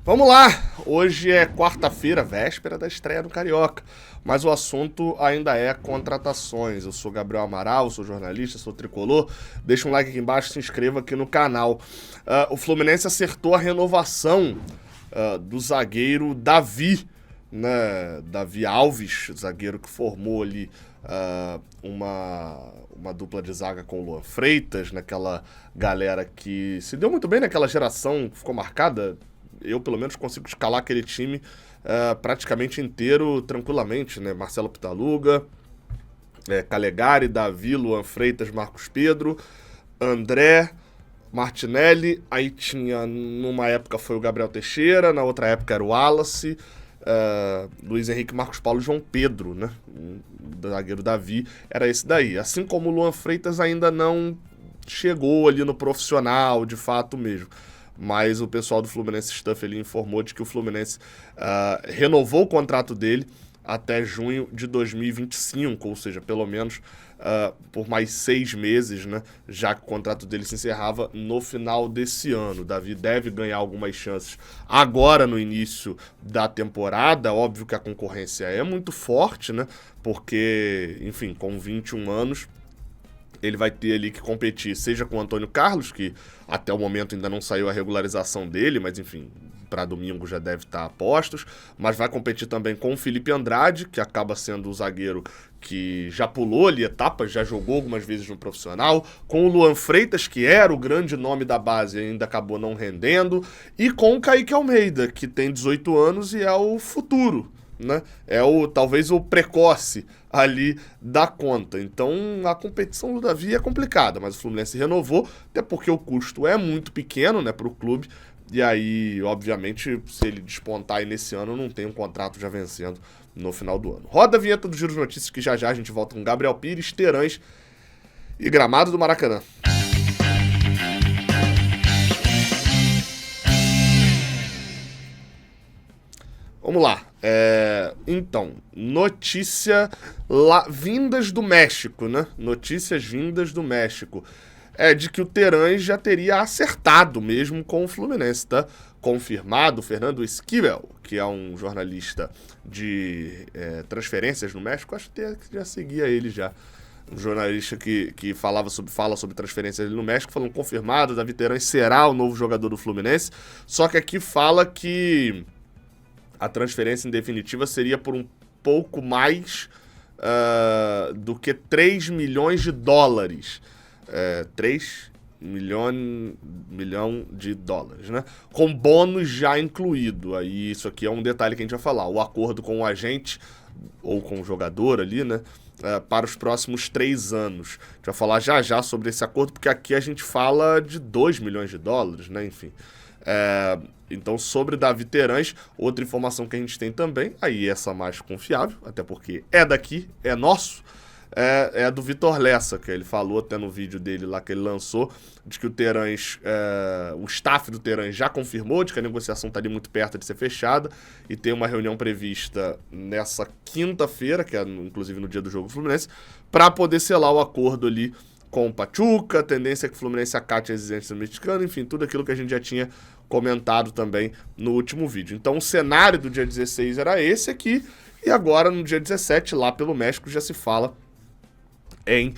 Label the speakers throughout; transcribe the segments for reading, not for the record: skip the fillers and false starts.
Speaker 1: Vamos lá! Hoje é quarta-feira, véspera da estreia no Carioca, mas o assunto ainda é contratações. Eu sou Gabriel Amaral, sou jornalista, sou tricolor. Deixa um like aqui embaixo, se inscreva aqui no canal. O Fluminense acertou a renovação do zagueiro Davi, né? Davi Alves, zagueiro que formou ali uma dupla de zaga com o Luan Freitas, naquela galera que se deu muito bem naquela geração, ficou marcada. Eu, pelo menos, consigo escalar aquele time praticamente inteiro, tranquilamente, né? Marcelo Pitaluga, Calegari, Davi, Luan Freitas, Marcos Pedro, André, Martinelli, aí tinha, numa época foi o Gabriel Teixeira, na outra época era o Wallace, Luiz Henrique, Marcos Paulo e João Pedro, né? O zagueiro Davi era esse daí. Assim como o Luan Freitas ainda não chegou ali no profissional, de fato mesmo. Mas o pessoal do Fluminense Stuff ele informou de que o Fluminense renovou o contrato dele até junho de 2025, ou seja, pelo menos por mais 6 meses, né? Já que o contrato dele se encerrava no final desse ano. O Davi deve ganhar algumas chances agora no início da temporada. Óbvio que a concorrência é muito forte, né? Porque, enfim, com 21 anos, ele vai ter ali que competir, seja com o Antônio Carlos, que até o momento ainda não saiu a regularização dele, mas enfim, para domingo já deve estar a postos, mas vai competir também com o Felipe Andrade, que acaba sendo o zagueiro que já pulou ali etapas, já jogou algumas vezes no profissional, com o Luan Freitas, que era o grande nome da base e ainda acabou não rendendo, e com o Kaique Almeida, que tem 18 anos e é o futuro, né? É talvez o precoce ali da conta. Então a competição do Davi é complicada, mas o Fluminense renovou, até porque o custo é muito pequeno, né, para o clube. E aí, obviamente, se ele despontar aí nesse ano, não tem um contrato já vencendo no final do ano. Roda a vinheta do Giro de Notícias, que já a gente volta com Gabriel Pires, Terãs e Gramado do Maracanã. Vamos lá. Então, notícia vindas do México, né? Notícias vindas do México. De que o Terãs já teria acertado mesmo com o Fluminense, tá? Confirmado, Fernando Esquivel, que é um jornalista de transferências no México, acho que já seguia ele já. Um jornalista que fala sobre transferências ali no México, falando confirmado, Davi Terãs será o novo jogador do Fluminense, só que aqui fala que a transferência em definitiva seria por um pouco mais do que 3 milhões de dólares. 3 milhão de dólares, né? Com bônus já incluído. Aí isso aqui é um detalhe que a gente vai falar. O acordo com o agente ou com o jogador ali, né? Para os próximos 3 anos. A gente vai falar já sobre esse acordo, porque aqui a gente fala de 2 milhões de dólares, né? Enfim. Então, sobre Davi Terãs, outra informação que a gente tem também, aí essa mais confiável, até porque é daqui, é nosso, é do Vitor Lessa, que ele falou até no vídeo dele lá que ele lançou, de que o Terãs, o staff do Terãs já confirmou de que a negociação está ali muito perto de ser fechada e tem uma reunião prevista nessa quinta-feira, que é inclusive no dia do jogo do Fluminense, para poder selar o acordo ali com o Pachuca, a tendência é que o Fluminense acate a exigência mexicana, enfim, tudo aquilo que a gente já tinha comentado também no último vídeo. Então o cenário do dia 16 era esse aqui, e agora no dia 17, lá pelo México, já se fala em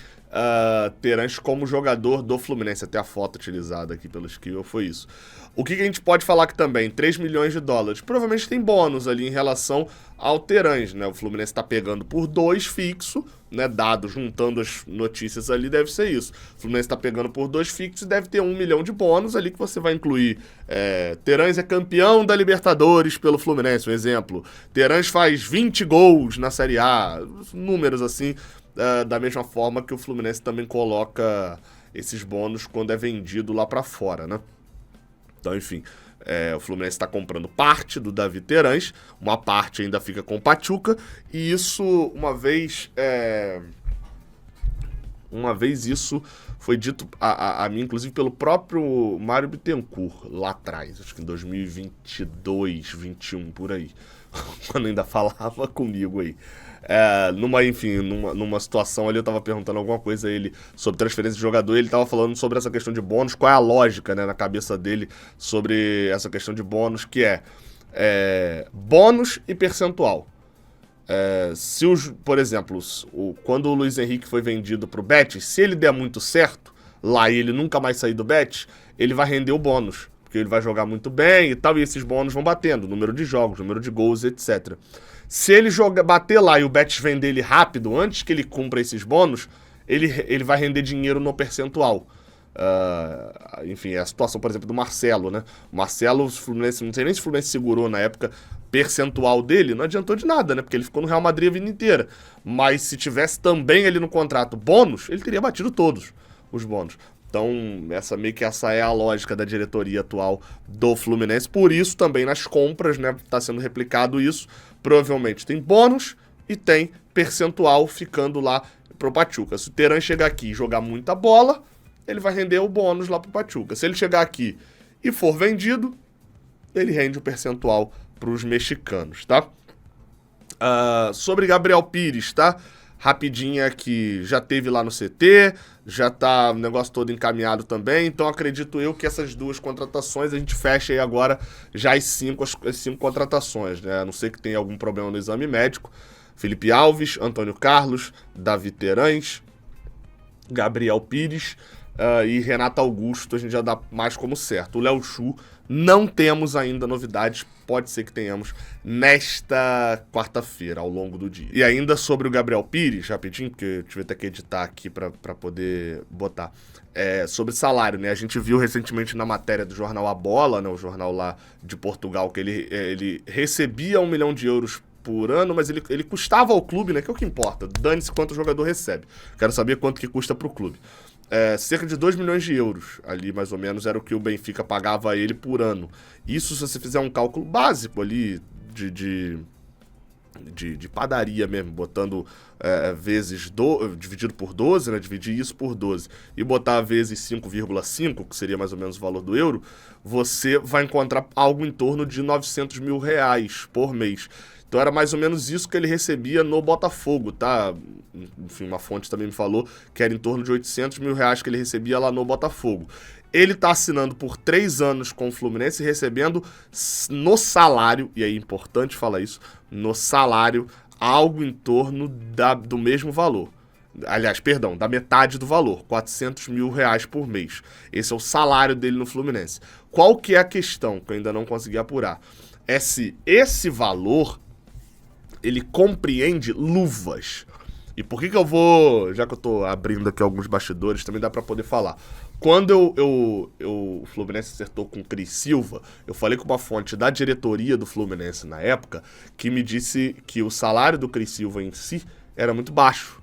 Speaker 1: Terãs como jogador do Fluminense. Até a foto utilizada aqui pelo Esquivel foi isso. O que a gente pode falar aqui também? 3 milhões de dólares. Provavelmente tem bônus ali em relação ao Terãs, né? O Fluminense está pegando por 2 fixo, né? Dado, juntando as notícias ali, deve ser isso. O Fluminense está pegando por 2 fixos e deve ter 1 milhão de bônus ali que você vai incluir. Terãs é campeão da Libertadores pelo Fluminense, um exemplo. Terãs faz 20 gols na Série A. Números assim, da mesma forma que o Fluminense também coloca esses bônus quando é vendido lá para fora, né? Então, enfim, o Fluminense está comprando parte do Davi Terãs, uma parte ainda fica com o Pachuca, e isso, uma vez Uma vez isso foi dito a mim, inclusive, pelo próprio Mário Bittencourt, lá atrás, acho que em 2022, 21, por aí, quando ainda falava comigo aí. Numa situação ali, eu tava perguntando alguma coisa a ele sobre transferência de jogador, e ele tava falando sobre essa questão de bônus, qual é a lógica, né, na cabeça dele sobre essa questão de bônus, que é bônus e percentual. Por exemplo, quando o Luiz Henrique foi vendido pro Betis, se ele der muito certo lá e ele nunca mais sair do Betis, ele vai render o bônus, porque ele vai jogar muito bem e tal, e esses bônus vão batendo, número de jogos, número de gols, etc. Se ele bater lá e o Betis vender ele rápido, antes que ele cumpra esses bônus, ele vai render dinheiro no percentual. Enfim, é a situação, por exemplo, do Marcelo, né? O Marcelo, o Fluminense, não sei nem se o Fluminense segurou na época, percentual dele, não adiantou de nada, né? Porque ele ficou no Real Madrid a vida inteira. Mas se tivesse também ali no contrato bônus, ele teria batido todos os bônus. Então, essa é a lógica da diretoria atual do Fluminense. Por isso, também nas compras, né? Tá sendo replicado isso. Provavelmente tem bônus e tem percentual ficando lá pro Pachuca. Se o Terán chegar aqui e jogar muita bola, ele vai render o bônus lá pro Pachuca. Se ele chegar aqui e for vendido, ele rende o percentual pros mexicanos, tá? Sobre Gabriel Pires, tá? Rapidinho aqui, já teve lá no CT, já tá o negócio todo encaminhado também, então acredito eu que essas duas contratações a gente fecha aí agora já as cinco contratações, né? A não ser que tenha algum problema no exame médico. Felipe Alves, Antônio Carlos, Davi Terãs, Gabriel Pires e Renato Augusto, a gente já dá mais como certo. O Léo Chu, não temos ainda novidades, pode ser que tenhamos nesta quarta-feira, ao longo do dia. E ainda sobre o Gabriel Pires, rapidinho, porque eu tive até que editar aqui pra poder botar, sobre salário, né? A gente viu recentemente na matéria do jornal A Bola, né, o jornal lá de Portugal, que ele recebia 1 milhão de euros por ano, mas ele custava ao clube, né? Que é o que importa. Dane-se quanto o jogador recebe. Quero saber quanto que custa pro clube. Cerca de 2 milhões de euros, ali mais ou menos, era o que o Benfica pagava a ele por ano. Isso se você fizer um cálculo básico ali de padaria mesmo, botando dividido por 12, né, dividir isso por 12, e botar vezes 5,5, que seria mais ou menos o valor do euro, você vai encontrar algo em torno de 900 mil reais por mês. Então era mais ou menos isso que ele recebia no Botafogo, tá? Enfim, uma fonte também me falou que era em torno de 800 mil reais que ele recebia lá no Botafogo. Ele tá assinando por 3 anos com o Fluminense, recebendo no salário, e é importante falar isso, no salário, algo em torno do mesmo valor. Aliás, perdão, da metade do valor, 400 mil reais por mês. Esse é o salário dele no Fluminense. Qual que é a questão que eu ainda não consegui apurar? É se esse valor ele compreende luvas. E por que eu vou... Já que eu tô abrindo aqui alguns bastidores, também dá pra poder falar. Quando o Fluminense acertou com o Cris Silva, eu falei com uma fonte da diretoria do Fluminense na época, que me disse que o salário do Cris Silva em si era muito baixo.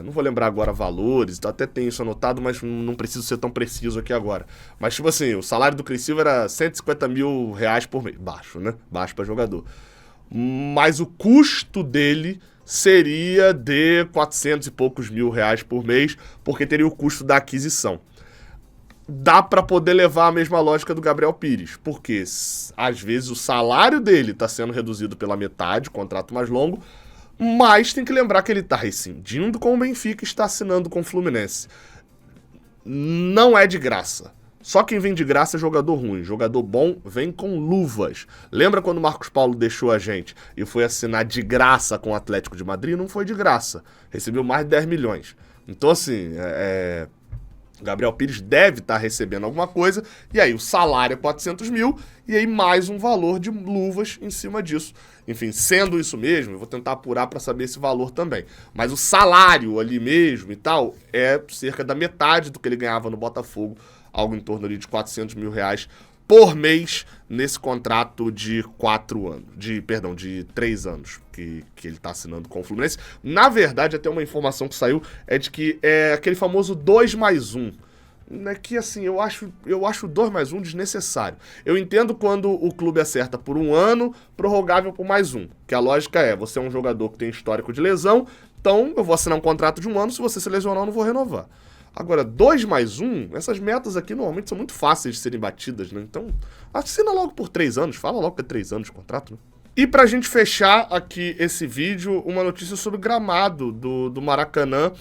Speaker 1: Não vou lembrar agora valores, até tenho isso anotado, mas não preciso ser tão preciso aqui agora. Mas tipo assim, o salário do Cris Silva era 150 mil reais por mês. Baixo, né? Baixo pra jogador. Mas o custo dele seria de 400 e poucos mil reais por mês, porque teria o custo da aquisição. Dá para poder levar a mesma lógica do Gabriel Pires, porque às vezes o salário dele está sendo reduzido pela metade, contrato mais longo, mas tem que lembrar que ele está rescindindo com o Benfica e está assinando com o Fluminense. Não é de graça. Só quem vem de graça é jogador ruim. Jogador bom vem com luvas. Lembra quando o Marcos Paulo deixou a gente e foi assinar de graça com o Atlético de Madrid? Não foi de graça. Recebeu mais de 10 milhões. Então, assim, Gabriel Pires deve estar recebendo alguma coisa. E aí o salário é 400 mil e aí mais um valor de luvas em cima disso. Enfim, sendo isso mesmo, eu vou tentar apurar para saber esse valor também. Mas o salário ali mesmo e tal é cerca da metade do que ele ganhava no Botafogo, algo em torno ali de 400 mil reais por mês nesse contrato de 3 anos que ele está assinando com o Fluminense. Na verdade, até uma informação que saiu é de que é aquele famoso 2+1. Né, que assim, eu acho o 2+1 desnecessário. Eu entendo quando o clube acerta por 1 ano, prorrogável por mais 1. Que a lógica é, você é um jogador que tem histórico de lesão, Então, eu vou assinar um contrato de 1 ano, se você se lesionar, eu não vou renovar. Agora, 2 mais 1, essas metas aqui normalmente são muito fáceis de serem batidas, né? Então, assina logo por 3 anos, fala logo que é 3 anos de contrato, né? E pra gente fechar aqui esse vídeo, uma notícia sobre o gramado do Maracanã.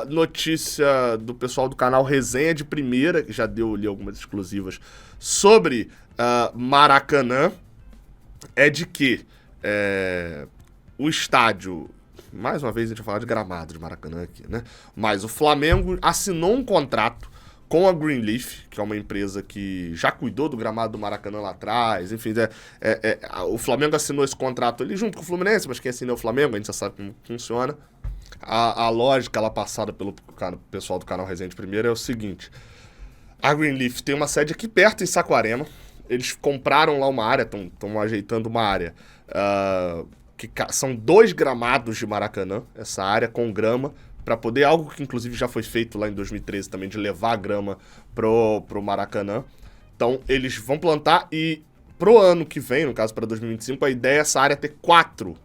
Speaker 1: Notícia do pessoal do canal Resenha de Primeira, que já deu ali algumas exclusivas sobre Maracanã, é de que o estádio, mais uma vez a gente vai falar de gramado de Maracanã aqui, né? Mas o Flamengo assinou um contrato com a Greenleaf, que é uma empresa que já cuidou do gramado do Maracanã lá atrás, enfim, o Flamengo assinou esse contrato ali junto com o Fluminense, mas quem assina é o Flamengo, a gente já sabe como funciona. A lógica lá passada pelo pessoal do canal Resenha de Primeira é o seguinte: a Greenleaf tem uma sede aqui perto, em Saquarema. Eles compraram lá uma área, estão ajeitando uma área, que são 2 gramados de Maracanã, essa área com grama, para poder, algo que inclusive já foi feito lá em 2013 também, de levar a grama pro Maracanã. Então eles vão plantar e pro ano que vem, no caso para 2025, a ideia é essa área ter 4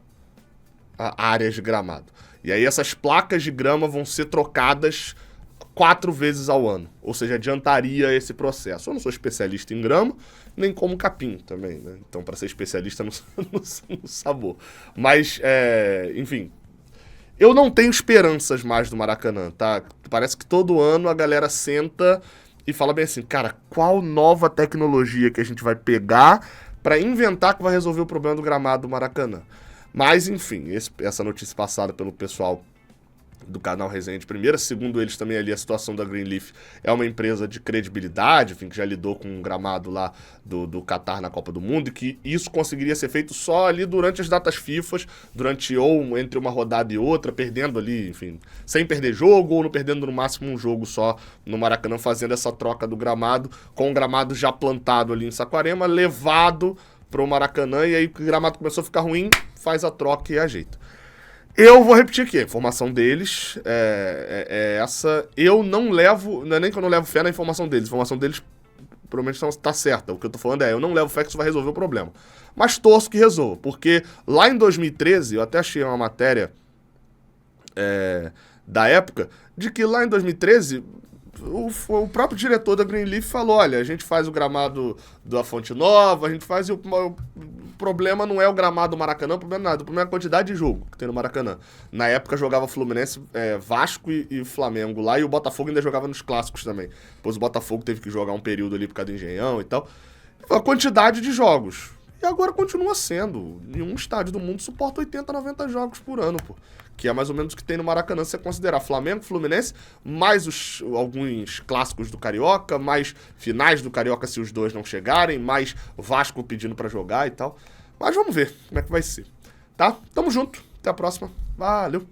Speaker 1: áreas de gramado. E aí essas placas de grama vão ser trocadas 4 vezes ao ano. Ou seja, adiantaria esse processo. Eu não sou especialista em grama, nem como capim também, né? Então, para ser especialista no sabor. Mas, enfim, eu não tenho esperanças mais do Maracanã, tá? Parece que todo ano a galera senta e fala bem assim, cara, qual nova tecnologia que a gente vai pegar para inventar que vai resolver o problema do gramado do Maracanã? Mas, enfim, essa notícia passada pelo pessoal do canal Resenha de Primeira, segundo eles também ali a situação da Greenleaf é uma empresa de credibilidade, enfim, que já lidou com um gramado lá do Catar na Copa do Mundo, e que isso conseguiria ser feito só ali durante as datas FIFA, ou entre uma rodada e outra, perdendo ali, enfim, sem perder jogo, ou não perdendo no máximo um jogo só no Maracanã, fazendo essa troca do gramado, com o gramado já plantado ali em Saquarema, levado pro Maracanã, e aí o gramado começou a ficar ruim, faz a troca e ajeita. Eu vou repetir aqui, a informação deles é essa. Eu não levo, não é nem que eu não levo fé na informação deles, a informação deles provavelmente está certa. O que eu tô falando eu não levo fé que isso vai resolver o problema. Mas torço que resolva, porque lá em 2013, eu até achei uma matéria da época, de que lá em 2013... O próprio diretor da Greenleaf falou, olha, a gente faz o gramado da Fonte Nova, a gente faz... O problema não é o gramado do Maracanã, o problema é nada, o problema é a quantidade de jogo que tem no Maracanã. Na época jogava Fluminense, Vasco e Flamengo lá, e o Botafogo ainda jogava nos clássicos também. Depois o Botafogo teve que jogar um período ali por causa do Engenhão e tal. A quantidade de jogos. E agora continua sendo. Nenhum estádio do mundo suporta 80, 90 jogos por ano, pô. Que é mais ou menos o que tem no Maracanã, se você considerar Flamengo, Fluminense, mais alguns clássicos do Carioca, mais finais do Carioca se os dois não chegarem, mais Vasco pedindo pra jogar e tal. Mas vamos ver como é que vai ser, tá? Tamo junto, até a próxima, valeu!